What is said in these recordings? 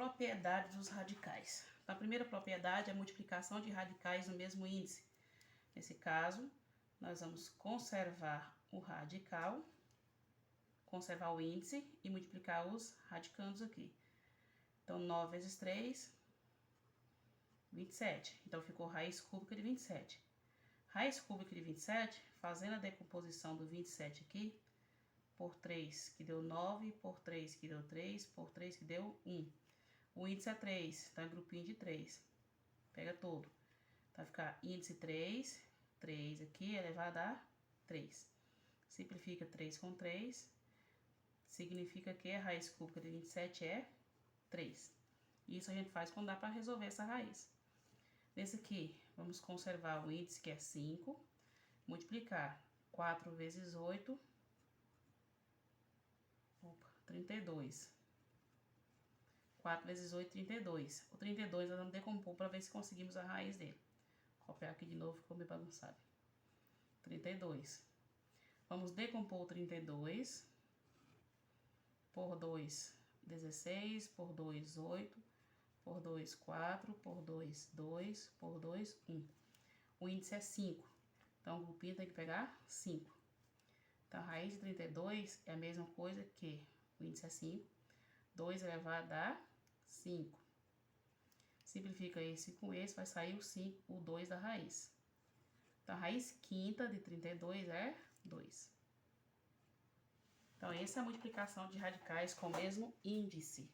propriedades dos radicais. Então, a primeira propriedade é a multiplicação de radicais no mesmo índice. Nesse caso, nós vamos conservar o radical, conservar o índice e multiplicar os radicandos aqui. Então, 9 vezes 3, 27. Então, ficou raiz cúbica de 27. Raiz cúbica de 27, fazendo a decomposição do 27 aqui, por 3, que deu 9, por 3, que deu 3, por 3, que deu 1. O índice é 3, então é grupinho de 3. Pega todo. Então, vai ficar índice 3, 3 aqui elevado a 3. Simplifica 3 com 3, significa que a raiz cúbica de 27 é 3. Isso a gente faz quando dá para resolver essa raiz. Nesse aqui, vamos conservar o índice que é 5, multiplicar 4 vezes 8, 32. 4 vezes 8, 32. O 32 nós vamos decompor para ver se conseguimos a raiz dele. Vou copiar aqui de novo, ficou meio bagunçado. 32. Vamos decompor o 32 por 2, 16, por 2, 8, por 2, 4, por 2, 2, por 2, 1. O índice é 5, então o grupinho tem que pegar 5. Então, a raiz de 32 é a mesma coisa que o índice é 5, 2 elevado a 5. Simplifica esse com esse, vai sair o 5, o 2 da raiz. Então, a raiz quinta de 32 é 2. Então, essa é a multiplicação de radicais com o mesmo índice.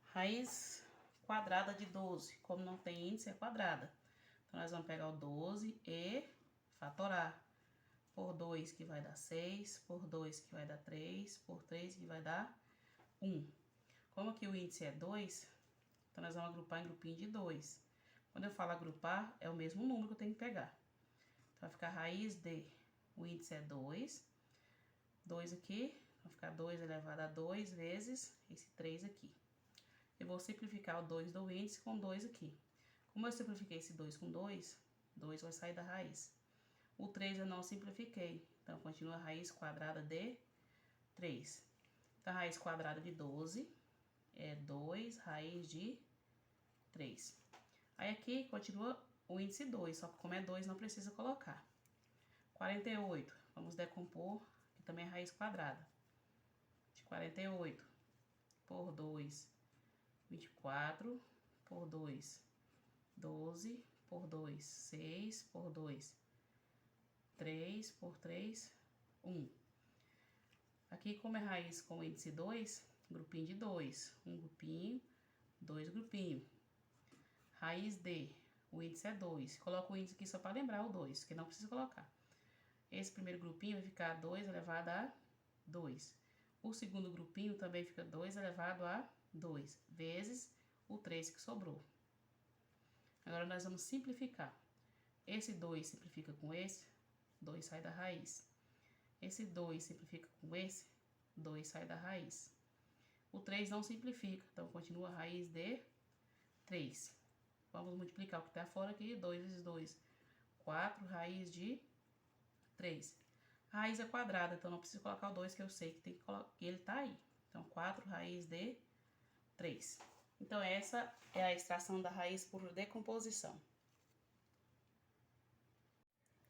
Raiz quadrada de 12, como não tem índice, é quadrada. Então, nós vamos pegar o 12 e fatorar. Por 2 que vai dar 6, por 2 que vai dar 3, por 3 que vai dar 1. Como aqui o índice é 2, então nós vamos agrupar em grupinho de 2. Quando eu falo agrupar, é o mesmo número que eu tenho que pegar. Então, vai ficar raiz de, o índice é 2, 2 aqui, vai ficar 2 elevado a 2 vezes esse 3 aqui. Eu vou simplificar o 2 do índice com 2 aqui. Como eu simplifiquei esse 2 com 2, 2 vai sair da raiz. O 3 eu não simplifiquei, então continua a raiz quadrada de 3. Então, a raiz quadrada de 12 é 2 raiz de 3. Aí aqui continua o índice 2, só que como é 2 não precisa colocar. 48, vamos decompor, que também é raiz quadrada. De 48 por 2, 24, por 2, 12, por 2, 6, por 2, 3, por 3, 1. Aqui, como é raiz com o índice 2, grupinho de 2. Um grupinho, 2 grupinhos. Raiz de, o índice é 2. Coloca o índice aqui só para lembrar o 2, que não precisa colocar. Esse primeiro grupinho vai ficar 2 elevado a 2. O segundo grupinho também fica 2 elevado a 2, vezes o 3 que sobrou. Agora, nós vamos simplificar. Esse 2 simplifica com esse, 2 sai da raiz. Esse 2 simplifica com esse, 2 sai da raiz. O 3 não simplifica, então continua a raiz de 3. Vamos multiplicar o que está fora aqui, 2 vezes 2, 4 raiz de 3. A raiz é quadrada, então não preciso colocar o 2, que eu sei que, tem que ele está aí. Então, 4 raiz de 3. Então, essa é a extração da raiz por decomposição.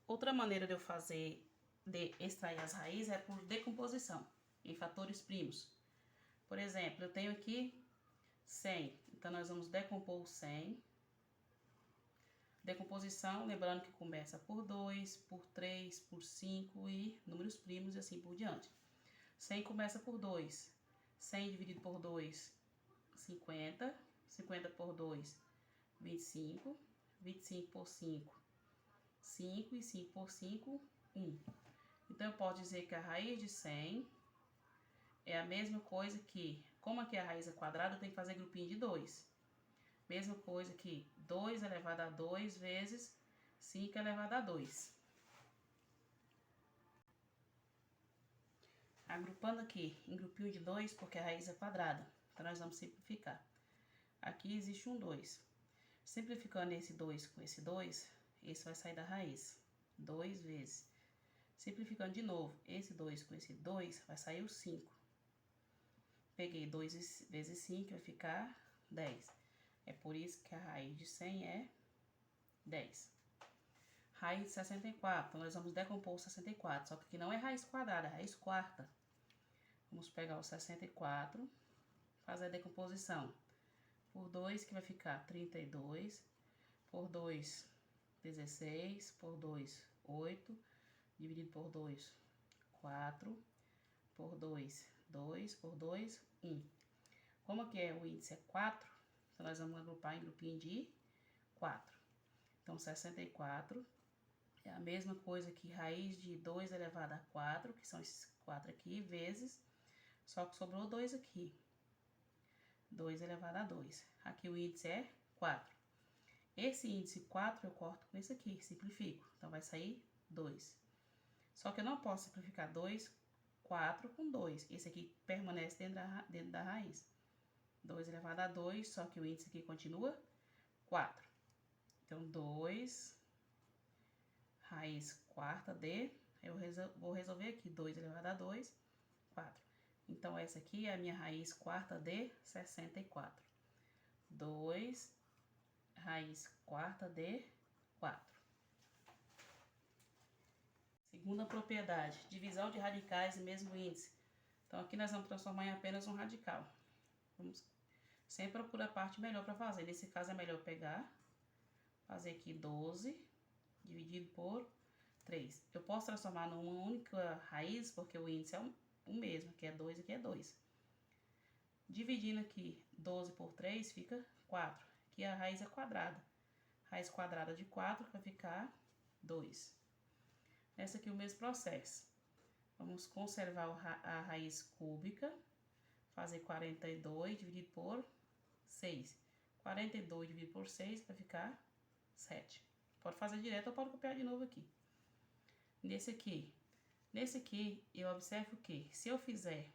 Outra maneira de eu extrair as raízes é por decomposição, em fatores primos. Por exemplo, eu tenho aqui 100, então nós vamos decompor o 100. Decomposição, lembrando que começa por 2, por 3, por 5 e números primos e assim por diante. 100 começa por 2, 100 dividido por 2, 50, 50 por 2, 25, 25 por 5, 5 e 5 por 5, 1. Então, eu posso dizer que a raiz de 100 é a mesma coisa que, como aqui a raiz é quadrada, eu tenho que fazer grupinho de 2. Mesma coisa que 2 elevado a 2 vezes 5 elevado a 2. Agrupando aqui em grupinho de 2, porque a raiz é quadrada. Então, nós vamos simplificar. Aqui existe um 2. Simplificando esse 2 com esse 2, esse vai sair da raiz. 2 vezes. Simplificando de novo, esse 2 com esse 2, vai sair o 5. peguei 2 vezes 5, vai ficar 10. É por isso que a raiz de 100 é 10. Raiz de 64, então nós vamos decompor o 64, só que aqui não é raiz quadrada, é raiz quarta. Vamos pegar o 64, fazer a decomposição. Por 2, que vai ficar 32, por 2, 16, por 2, 8, dividido por 2, 4, por 2, 2, por 2, 1. Como aqui o índice é 4, então nós vamos agrupar em grupinho de 4. Então, 64 é a mesma coisa que raiz de 2 elevado a 4, que são esses 4 aqui, vezes, só que sobrou 2 aqui. 2 elevado a 2. Aqui o índice é 4. Esse índice 4 eu corto com esse aqui, simplifico. Então, vai sair 2. Só que eu não posso simplificar 4 com 2. Esse aqui permanece dentro da raiz. 2 elevado a 2, só que o índice aqui continua 4. Então, 2, raiz quarta de, eu vou resolver aqui, 2 elevado a 2, 4. Então, essa aqui é a minha raiz quarta de 64. 2, raiz quarta de 4. Segunda propriedade, divisão de radicais em mesmo índice. Então, aqui nós vamos transformar em apenas um radical. Vamos sempre procurar a parte melhor para fazer. Nesse caso, é melhor pegar, fazer aqui 12, dividido por 3. Eu posso transformar numa única raiz, porque o índice é o mesmo, aqui é 2 e aqui é 2. Dividindo aqui 12 por 3, fica 4. Aqui a raiz é quadrada. Raiz quadrada de 4 vai ficar 2. Essa aqui é o mesmo processo. Vamos conservar a raiz cúbica, fazer 42 dividido por 6. 42 dividido por 6 vai ficar 7. Pode fazer direto ou pode copiar de novo aqui. Nesse aqui, eu observo que se eu fizer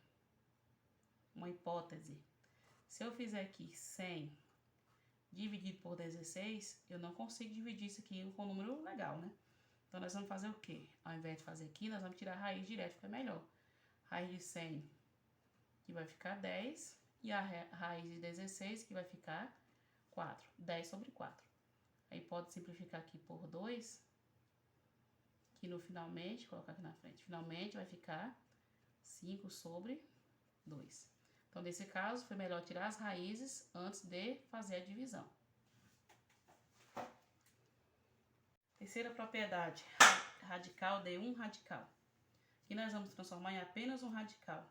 uma hipótese, se eu fizer aqui 100 dividido por 16, eu não consigo dividir isso aqui com um número legal, né? Então, nós vamos fazer o quê? Ao invés de fazer aqui, nós vamos tirar a raiz direto, fica melhor. Raiz de 100, que vai ficar 10, e a raiz de 16, que vai ficar 4. 10 sobre 4. Aí, pode simplificar aqui por 2, que no finalmente, colocar aqui na frente, finalmente vai ficar 5 sobre 2. Então, nesse caso, foi melhor tirar as raízes antes de fazer a divisão. Terceira propriedade, radical de um radical. Aqui nós vamos transformar em apenas um radical.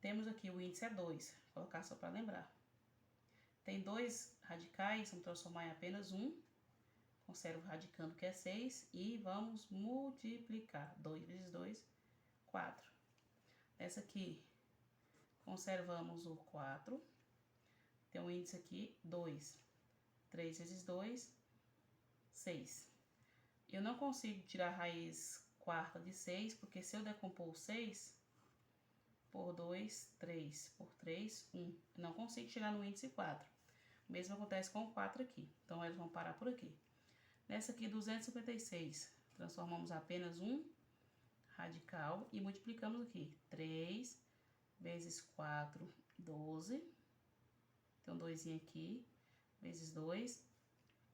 Temos aqui o índice é 2, vou colocar só para lembrar. Tem 2 radicais, vamos transformar em apenas um. Conservo radicando que é 6 e vamos multiplicar. 2 vezes 2, 4. Essa aqui, conservamos o 4. Tem um índice aqui, 2. 3 vezes 2, 6. Eu não consigo tirar a raiz quarta de 6, porque se eu decompor 6 por 2, 3, por 3, 1. Eu não consigo chegar no índice 4. O mesmo acontece com o 4 aqui. Então, eles vão parar por aqui. Nessa aqui, 256, transformamos apenas um radical e multiplicamos aqui. 3 vezes 4, 12. Tem um 2 aqui, vezes 2,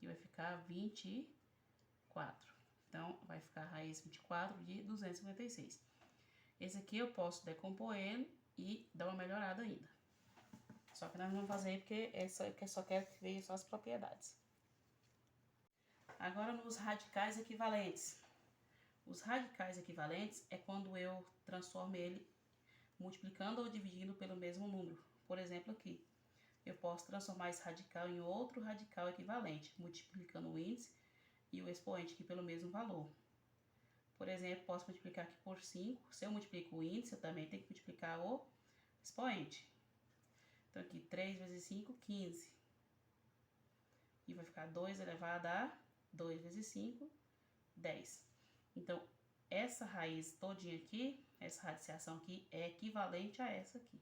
e vai ficar 24. Então, vai ficar a raiz 24 de 256. Esse aqui eu posso decompor ele e dar uma melhorada ainda. Só que nós não vamos fazer porque só quero que veja só as propriedades. Agora, nos radicais equivalentes. Os radicais equivalentes é quando eu transformo ele multiplicando ou dividindo pelo mesmo número. Por exemplo, aqui, eu posso transformar esse radical em outro radical equivalente, multiplicando o índice e o expoente aqui pelo mesmo valor. Por exemplo, posso multiplicar aqui por 5. Se eu multiplico o índice, eu também tenho que multiplicar o expoente. Então, aqui, 3 vezes 5, 15. E vai ficar 2 elevado a 2 vezes 5, 10. Então, essa raiz todinha aqui, essa radiciação aqui, é equivalente a essa aqui.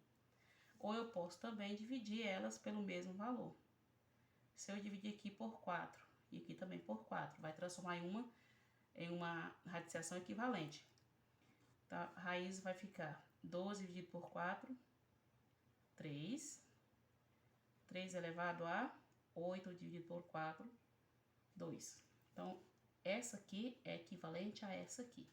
Ou eu posso também dividir elas pelo mesmo valor. Se eu dividir aqui por 4 e aqui também por 4, vai transformar em uma radiciação equivalente. Então, a raiz vai ficar 12 dividido por 4, 3. 3 elevado a 8 dividido por 4, 2. Então, essa aqui é equivalente a essa aqui.